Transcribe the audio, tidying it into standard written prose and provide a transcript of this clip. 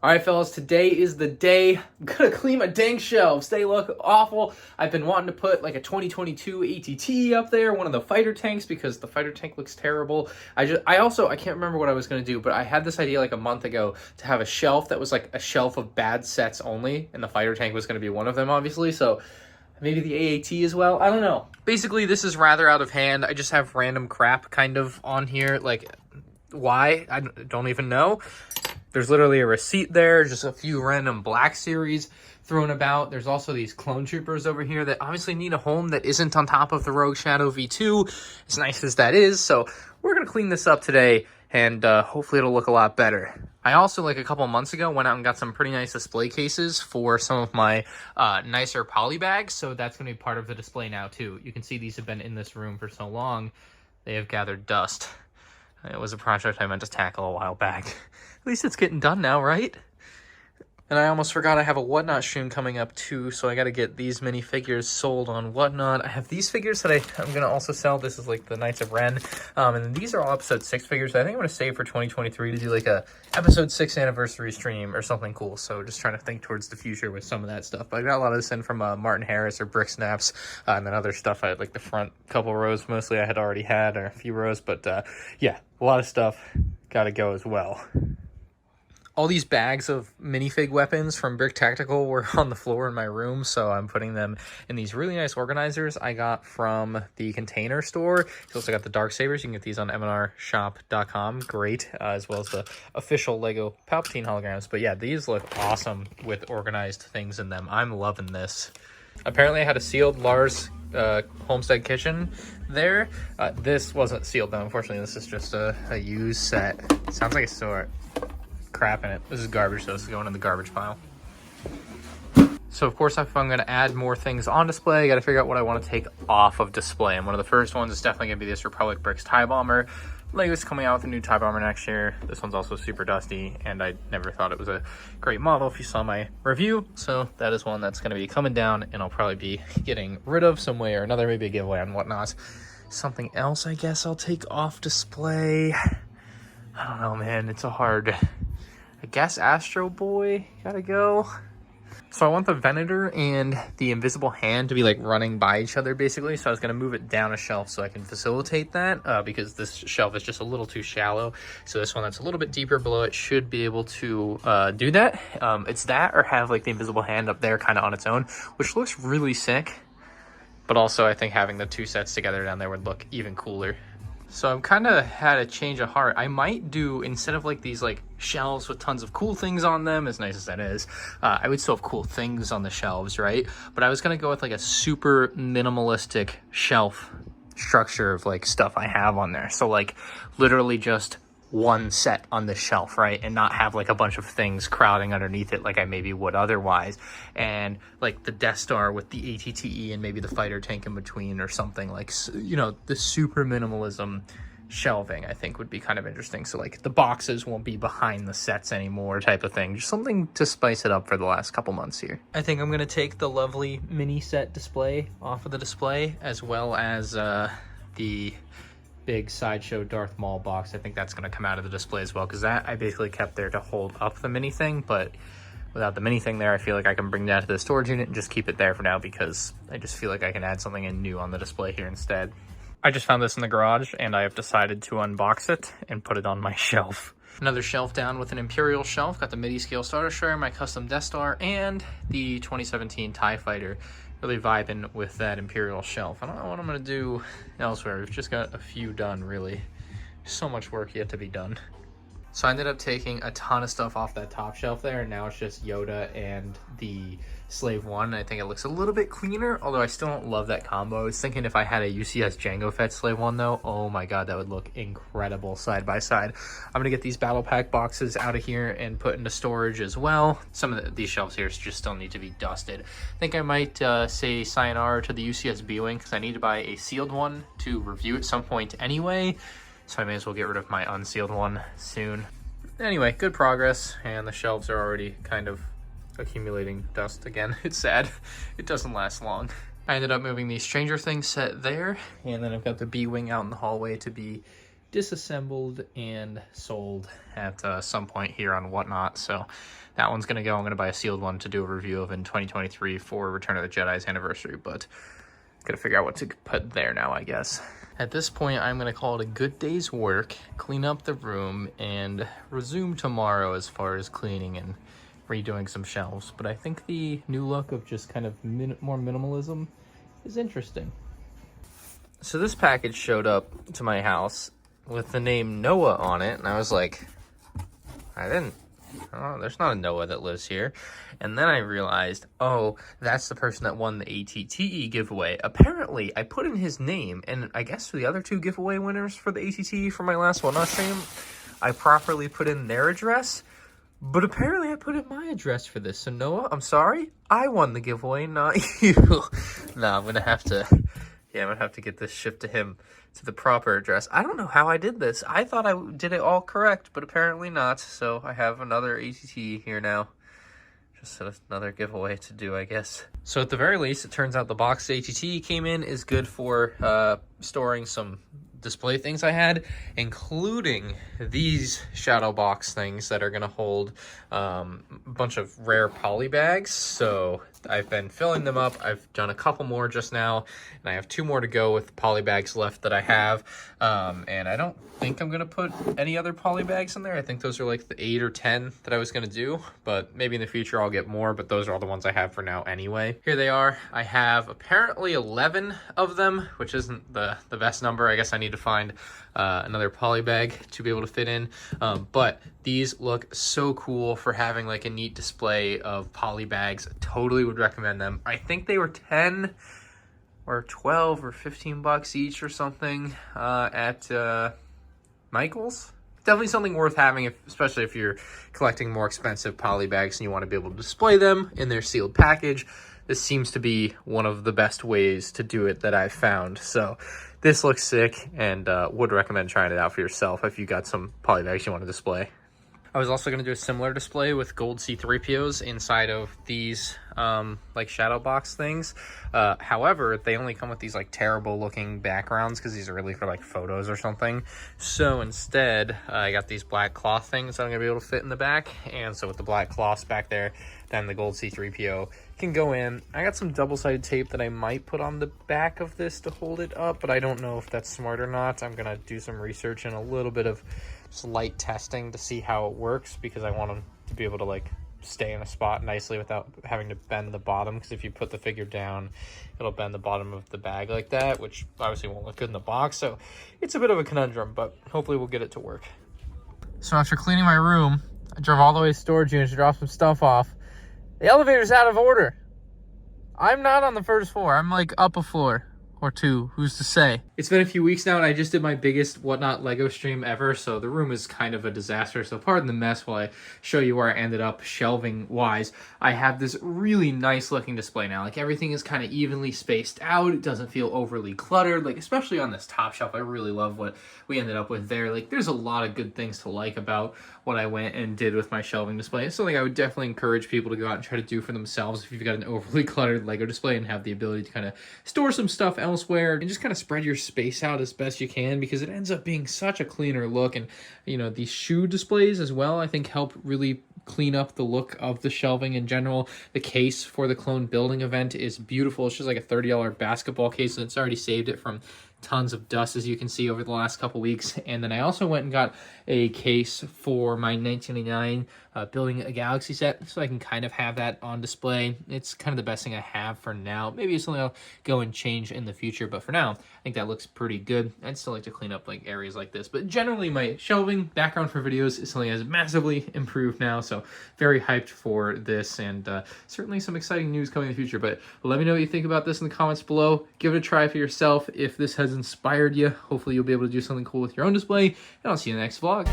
All right, fellas, today is the day. I'm gonna clean my dang shelves. They look awful. I've been wanting to put like a 2022 ATT up there, one of the fighter tanks, because the fighter tank looks terrible. I can't remember what I was gonna do, but I had this idea like a month ago to have a shelf that was like a shelf of bad sets only, and the fighter tank was gonna be one of them, obviously. So maybe the AAT as well. I don't know. Basically, this is rather out of hand. I just have random crap kind of on here. Like, why? I don't even know. There's literally a receipt there, just a few random Black Series thrown about. There's also these clone troopers over here that obviously need a home that isn't on top of the Rogue Shadow V2, as nice as that is. So we're going to clean this up today, and hopefully it'll look a lot better. I also, like a couple months ago, went out and got some pretty nice display cases for some of my nicer poly bags, so that's going to be part of the display now too. You can see these have been in this room for so long, they have gathered dust. It was a project I meant to tackle a while back. At least it's getting done now, right? And I almost forgot I have a Whatnot stream coming up too, so I gotta get these minifigures sold on Whatnot. I have these figures that I'm gonna also sell. This is like the Knights of Ren. And then these are all episode 6 figures that I think I'm gonna save for 2023 to do like a episode 6 anniversary stream or something cool. So just trying to think towards the future with some of that stuff. But I got a lot of this in from Martin Harris or Brick Snaps, and then other stuff. I had like the front couple rows mostly I had already had, or a few rows, but yeah, a lot of stuff gotta go as well. All these bags of minifig weapons from Brick Tactical were on the floor in my room, so I'm putting them in these really nice organizers I got from the Container Store. You also got the Darksabers. You can get these on MandRshop.com. Great, as well as the official Lego Palpatine holograms. But yeah, these look awesome with organized things in them. I'm loving this. Apparently I had a sealed Lars Homestead Kitchen there. This wasn't sealed though, unfortunately. This is just a used set. Sounds like a store. Crap in it. This is garbage though. This is going in the garbage pile. So of course, if I'm going to add more things on display, I got to figure out what I want to take off of display. And one of the first ones is definitely going to be this Republic Bricks TIE Bomber. Lego's coming out with a new TIE Bomber next year. This one's also super dusty, and I never thought it was a great model if you saw my review. So that is one that's going to be coming down, and I'll probably be getting rid of some way or another, maybe a giveaway on Whatnot. Something else I guess I'll take off display. I don't know, man. It's a hard... I guess Astro Boy gotta go. So I want the Venator and the Invisible Hand to be like running by each other basically. So I was gonna move it down a shelf so I can facilitate that because this shelf is just a little too shallow. So this one that's a little bit deeper below it should be able to do that. It's that or have like the Invisible Hand up there kind of on its own, which looks really sick. But also I think having the two sets together down there would look even cooler. So I've kind of had a change of heart. I might do, instead of like these like shelves with tons of cool things on them, as nice as that is, I would still have cool things on the shelves, right? But I was going to go with like a super minimalistic shelf structure of like stuff I have on there. So like literally just one set on the shelf, right? And not have like a bunch of things crowding underneath it like I maybe would otherwise. And like the Death Star with the ATTE and maybe the fighter tank in between or something, like, you know, the super minimalism shelving I think would be kind of interesting. So like the boxes won't be behind the sets anymore type of thing. Just something to spice it up for the last couple months here. I think I'm gonna take the lovely mini set display off of the display, as well as the big Sideshow Darth Maul box. I think that's going to come out of the display as well, because that I basically kept there to hold up the mini thing, but without the mini thing there, I feel like I can bring that to the storage unit and just keep it there for now, because I just feel like I can add something in new on the display here instead. I just found this in the garage, and I have decided to unbox it and put it on my shelf. Another shelf down with an Imperial shelf. Got the midi scale Star Destroyer, my custom Death Star, and the 2017 TIE Fighter. Really vibing with that Imperial shelf. I don't know what I'm gonna do elsewhere. We've just got a few done, really. So much work yet to be done. So I ended up taking a ton of stuff off that top shelf there, and now it's just Yoda and the Slave 1. I think it looks a little bit cleaner, although I still don't love that combo. I was thinking if I had a UCS Jango Fett Slave 1 though, oh my god, that would look incredible side by side. I'm gonna get these battle pack boxes out of here and put into storage as well. Some of these shelves here just still need to be dusted. I think I might say sayonara to the UCS B-Wing, because I need to buy a sealed one to review at some point anyway. So I may as well get rid of my unsealed one soon. Anyway, good progress, and the shelves are already kind of accumulating dust again. It's sad. It doesn't last long. I ended up moving the Stranger Things set there, and then I've got the B-Wing out in the hallway to be disassembled and sold at some point here on Whatnot. So that one's going to go. I'm going to buy a sealed one to do a review of in 2023 for Return of the Jedi's anniversary, but got to figure out what to put there now, I guess. At this point, I'm going to call it a good day's work, clean up the room, and resume tomorrow as far as cleaning and redoing some shelves. But I think the new look of just kind of more minimalism is interesting. So this package showed up to my house with the name Noah on it, and I was like, there's not a Noah that lives here. And then I realized, oh, that's the person that won the ATTE giveaway. Apparently, I put in his name, and I guess for the other two giveaway winners for the ATTE for my last Whatnot stream, I properly put in their address, but apparently I put in my address for this. So Noah, I'm sorry, I won the giveaway, not you. No, I'm gonna have to get this shipped to him to the proper address. I don't know how I did this. I thought I did it all correct, but apparently not. So I have another ATT here now. Just another giveaway to do, I guess. So at the very least, it turns out the box ATT came in is good for storing some display things I had, including these shadow box things that are going to hold a bunch of rare poly bags. So I've been filling them up. I've done a couple more just now, and I have 2 more to go with poly bags left that I have. And I don't think I'm going to put any other poly bags in there. I think those are like the 8 or 10 that I was going to do, but maybe in the future I'll get more, but those are all the ones I have for now anyway. Here they are. I have apparently 11 of them, which isn't the best number. I guess I need to find another poly bag to be able to fit in. But these look so cool for having like a neat display of poly bags. Totally would recommend them. I think they were 10 or 12 or 15 bucks each or something at Michael's. Definitely something worth having, especially if you're collecting more expensive poly bags and you want to be able to display them in their sealed package. This seems to be one of the best ways to do it that I've found. So this looks sick, and would recommend trying it out for yourself if you got some poly bags you want to display. I was also going to do a similar display with gold C-3POs inside of these like shadow box things. However, they only come with these like terrible looking backgrounds because these are really for like photos or something. So instead, I got these black cloth things that I'm going to be able to fit in the back. And so with the black cloths back there, then the gold C-3PO can go in. I got some double-sided tape that I might put on the back of this to hold it up, but I don't know if that's smart or not. I'm going to do some research and a little bit of light testing to see how it works, because I want them to be able to like stay in a spot nicely without having to bend the bottom, because if you put the figure down, it'll bend the bottom of the bag like that, which obviously won't look good in the box. So it's a bit of a conundrum, but hopefully we'll get it to work. So after cleaning my room, I drove all the way to storage unit to drop some stuff off. The elevator's out of order. I'm not on the first floor. I'm like up a floor or 2, who's to say? It's been a few weeks now, and I just did my biggest Whatnot Lego stream ever, so the room is kind of a disaster. So pardon the mess while I show you where I ended up shelving wise. I have this really nice looking display now. Like everything is kind of evenly spaced out. It doesn't feel overly cluttered, like especially on this top shelf. I really love what we ended up with there. Like there's a lot of good things to like about what I went and did with my shelving display. It's something I would definitely encourage people to go out and try to do for themselves if you've got an overly cluttered Lego display and have the ability to kind of store some stuff elsewhere and just kind of spread your space out as best you can, because it ends up being such a cleaner look. And you know, these shoe displays as well, I think help really clean up the look of the shelving in general. The case for the clone building event is beautiful. It's just like a $30 basketball case, and it's already saved it from tons of dust, as you can see, over the last couple weeks. And then I also went and got a case for my 1999 Building a Galaxy set, so I can kind of have that on display. It's kind of the best thing I have for now. Maybe it's something I'll go and change in the future, but for now, I think that looks pretty good. I'd still like to clean up like areas like this, but generally my shelving background for videos is something that has massively improved now, so very hyped for this, and certainly some exciting news coming in the future. But let me know what you think about this in the comments below. Give it a try for yourself if this has inspired you. Hopefully you'll be able to do something cool with your own display, and I'll see you in the next vlog.